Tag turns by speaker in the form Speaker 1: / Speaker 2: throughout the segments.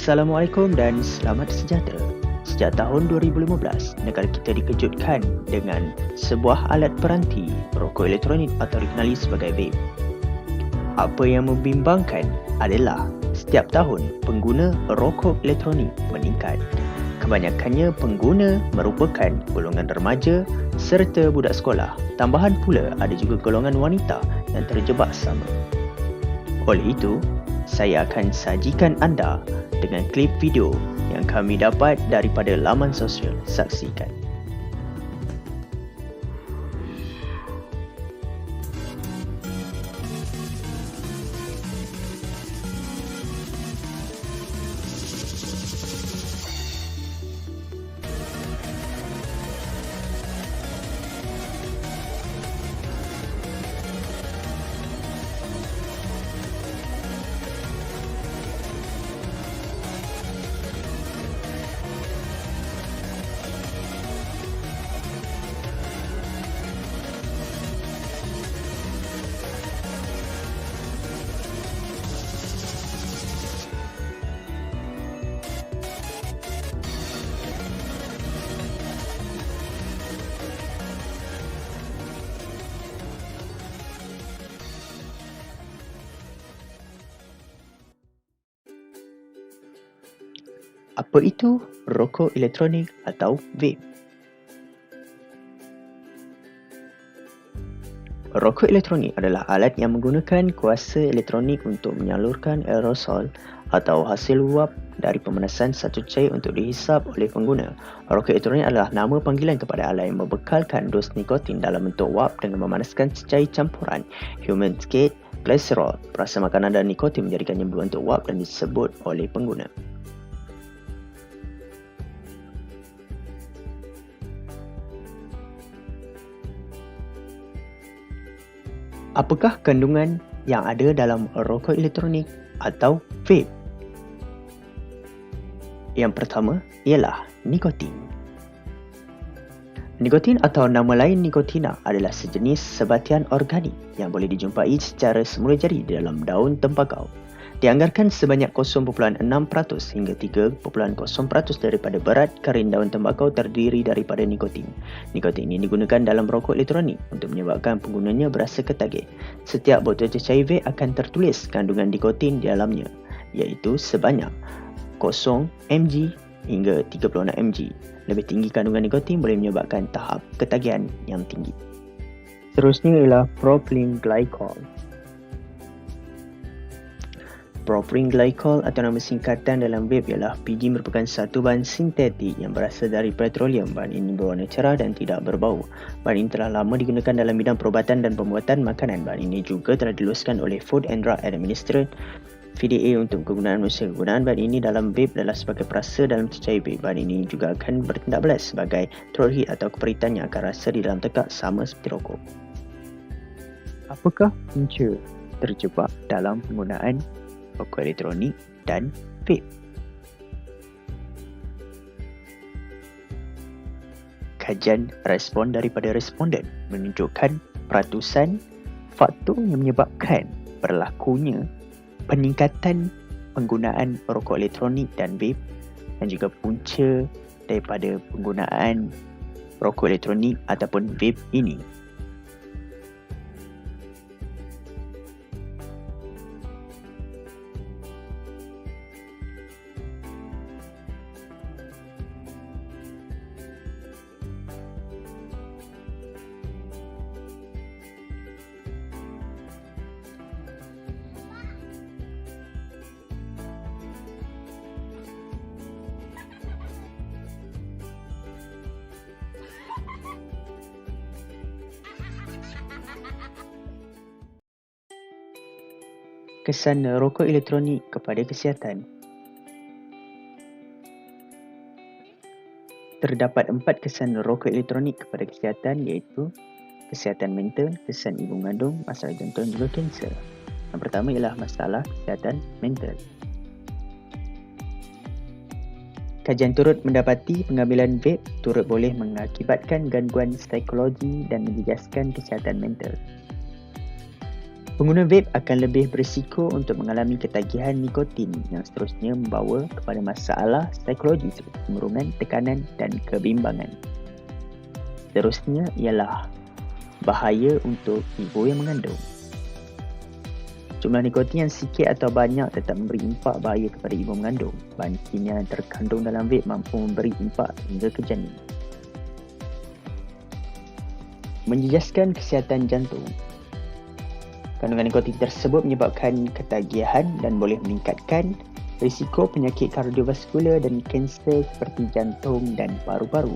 Speaker 1: Assalamualaikum dan selamat sejahtera. Sejak tahun 2015, negara kita dikejutkan dengan sebuah alat peranti rokok elektronik atau dikenali sebagai vape. Apa yang membimbangkan adalah setiap tahun pengguna rokok elektronik meningkat. Kebanyakannya pengguna merupakan golongan remaja serta budak sekolah. Tambahan pula ada juga golongan wanita yang terjebak sama. Oleh itu, saya akan sajikan anda dengan klip video yang kami dapat daripada laman sosial. Saksikan. Apa itu rokok elektronik atau vape? Rokok elektronik adalah alat yang menggunakan kuasa elektronik untuk menyalurkan aerosol atau hasil uap dari pemanasan satu cair untuk dihisap oleh pengguna. Rokok elektronik adalah nama panggilan kepada alat yang membekalkan dos nikotin dalam bentuk wap dengan memanaskan secair campuran human skate, glycerol. Perasa makanan dan nikotin menjadikannya berbentuk wap dan disebut oleh pengguna. Apakah kandungan yang ada dalam rokok elektronik atau vape? Yang pertama ialah nikotin. Nikotin atau nama lain nikotina adalah sejenis sebatian organik yang boleh dijumpai secara semula jadi di dalam daun tembakau. Dianggarkan sebanyak 0.6% hingga 3.0% daripada berat karin daun tembakau terdiri daripada nikotin. Nikotin ini digunakan dalam rokok elektronik untuk menyebabkan penggunanya berasa ketagih. Setiap botol cecair vape akan tertulis kandungan nikotin di dalamnya, iaitu sebanyak 0 mg hingga 36 mg. Lebih tinggi kandungan nikotin boleh menyebabkan tahap ketagihan yang tinggi. Seterusnya ialah propylene glycol. Propylene glycol atau nama singkatan dalam vape ialah PG merupakan satu bahan sintetik yang berasal dari petroleum. Bahan ini berwarna cerah dan tidak berbau. Bahan ini telah lama digunakan dalam bidang perubatan dan pembuatan makanan. Bahan ini juga telah diluluskan oleh Food and Drug Administration FDA untuk kegunaan manusia. Kegunaan bahan ini dalam vape adalah sebagai perasa dalam cecair vape. Bahan ini juga akan bertindak balas sebagai throat heat atau keperitan yang akan rasa di dalam tekak sama seperti rokok. Apakah punca terjebak dalam penggunaan rokok elektronik dan vape? Kajian respon daripada responden menunjukkan peratusan faktor yang menyebabkan berlakunya peningkatan penggunaan rokok elektronik dan vape dan juga punca daripada penggunaan rokok elektronik ataupun vape ini. Kesan rokok elektronik kepada kesihatan. Terdapat 4 kesan rokok elektronik kepada kesihatan, iaitu kesihatan mental, kesan ibu mengandung, masalah jantung dan juga kanser. Yang pertama ialah masalah kesihatan mental. Kajian turut mendapati pengambilan vape turut boleh mengakibatkan gangguan psikologi dan menjejaskan kesihatan mental. Pengguna vape akan lebih berisiko untuk mengalami ketagihan nikotin yang seterusnya membawa kepada masalah psikologi seperti kemurungan, tekanan dan kebimbangan. Seterusnya ialah bahaya untuk ibu yang mengandung. Jumlah nikotin yang sikit atau banyak tetap memberi impak bahaya kepada ibu mengandung. Bahan kimia yang terkandung dalam vape mampu memberi impak hingga ke janin. Menjejaskan kesihatan jantung. Kandungan nikotin tersebut menyebabkan ketagihan dan boleh meningkatkan risiko penyakit kardiovaskular dan kanser seperti jantung dan paru-paru.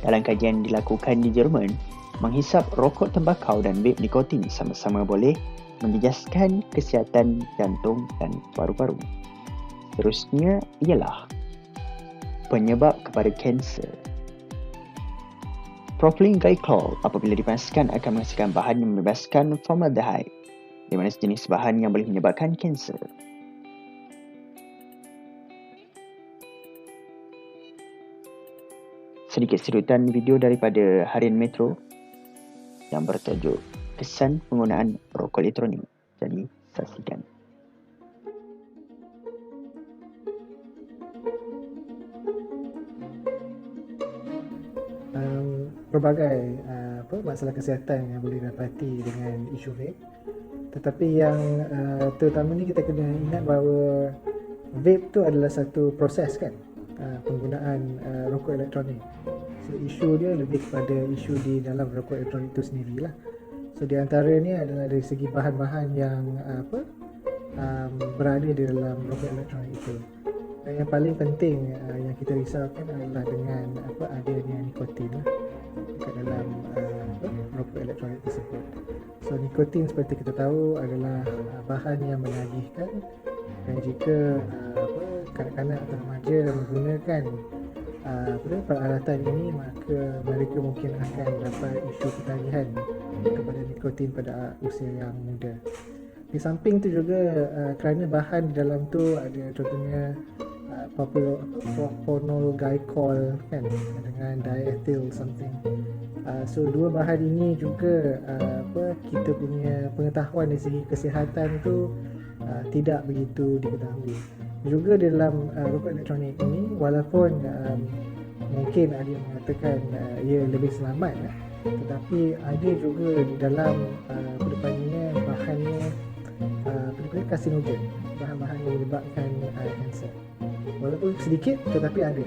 Speaker 1: Dalam kajian dilakukan di Jerman, menghisap rokok tembakau dan vape nikotin sama-sama boleh menjejaskan kesihatan jantung dan paru-paru. Seterusnya ialah penyebab kepada kanser. Propylene glycol apabila dipanaskan akan menghasilkan bahan yang membebaskan formaldehyde, di mana sejenis bahan yang boleh menyebabkan kanser. Sedikit sedutan video daripada Harian Metro yang bertajuk Kesan Penggunaan Rokok Elektronik. Jadi, saksikan.
Speaker 2: Berbagai masalah kesihatan yang boleh dapati dengan isu vape. Tetapi yang terutama ni kita kena ingat bahawa vape tu adalah satu proses kan, penggunaan rokok elektronik. So isu dia lebih kepada isu di dalam rokok elektronik itu sendirilah. So di antaranya adalah dari segi bahan-bahan yang berada di dalam rokok elektronik itu. Dan yang paling penting yang kita risaukan adalah dengan adanya nikotin lah dekat dalam rokok elektronik tersebut. So nikotin seperti kita tahu adalah bahan yang menagihkan, dan jika kanak-kanak atau remaja menggunakan peralatan ini, maka mereka mungkin akan dapat isu ketagihan kepada nikotin pada usia yang muda. Di samping tu juga kerana bahan di dalam tu ada contohnya propanol glycol kan, dengan diethyl something. So dua bahan ini juga kita punya pengetahuan dari segi kesihatan tu tidak begitu diketahui. Juga di dalam rokok elektronik ini, walaupun mungkin ada yang mengatakan ia lebih selamat, tetapi ada juga di dalam kedepannya bahannya karsinogen, bahan-bahan yang menyebabkan kanser. Walaupun sedikit tetapi ada.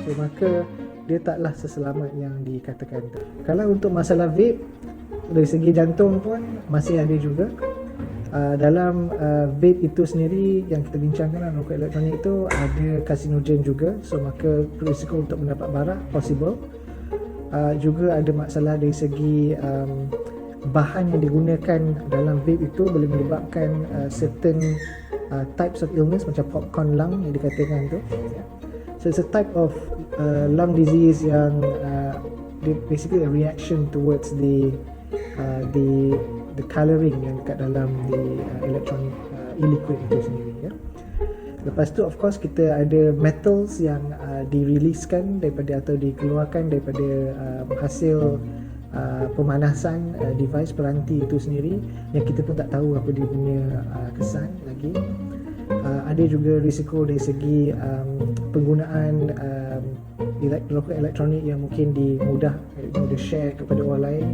Speaker 2: So maka dia taklah seselamat yang dikatakan tu. Kalau untuk masalah vape, dari segi jantung pun masih ada juga. Dalam vape itu sendiri yang kita bincangkan, rokok elektronik itu ada karsinogen juga. So maka risiko untuk mendapat barak possible. Juga ada masalah dari segi bahan yang digunakan dalam vape itu boleh menyebabkan certain types of illness macam popcorn lung yang dikatakan tu. So it's a type of lung disease yang basically a reaction towards the colouring yang dekat dalam the electronic e-liquid itu sendiri ya. Lepas tu of course kita ada metals yang diriliskan daripada atau dikeluarkan daripada hasil pemanasan device peranti itu sendiri, yang kita pun tak tahu apa dia punya kesan lagi. Ada juga risiko dari segi penggunaan rokok elektronik yang mungkin mudah share kepada orang lain.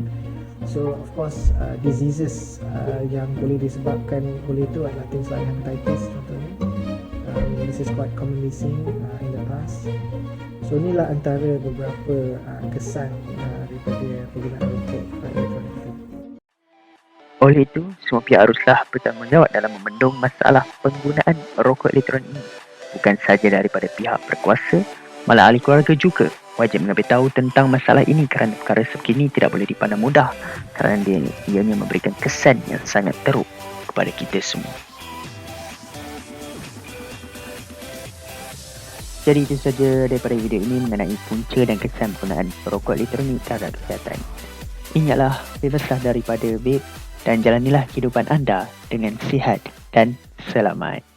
Speaker 2: So of course diseases yang boleh disebabkan oleh itu adalah things like hepatitis contohnya. This is quite commonly seen in the past. So inilah antara beberapa kesan daripada penggunaan rokok elektronik itu.
Speaker 1: Oleh itu, semua pihak haruslah bertanggungjawab dalam membendung masalah penggunaan rokok elektronik ini. Bukan sahaja daripada pihak berkuasa, malah ahli keluarga juga wajib mengambil tahu tentang masalah ini, kerana perkara seperti ini tidak boleh dipandang mudah kerana ianya memberikan kesan yang sangat teruk kepada kita semua. Jadi itu saja daripada video ini mengenai punca dan kesan penggunaan rokok elektronik terhadap kesihatan. Ingatlah, bebaslah daripada vape dan jalanilah kehidupan anda dengan sihat dan selamat.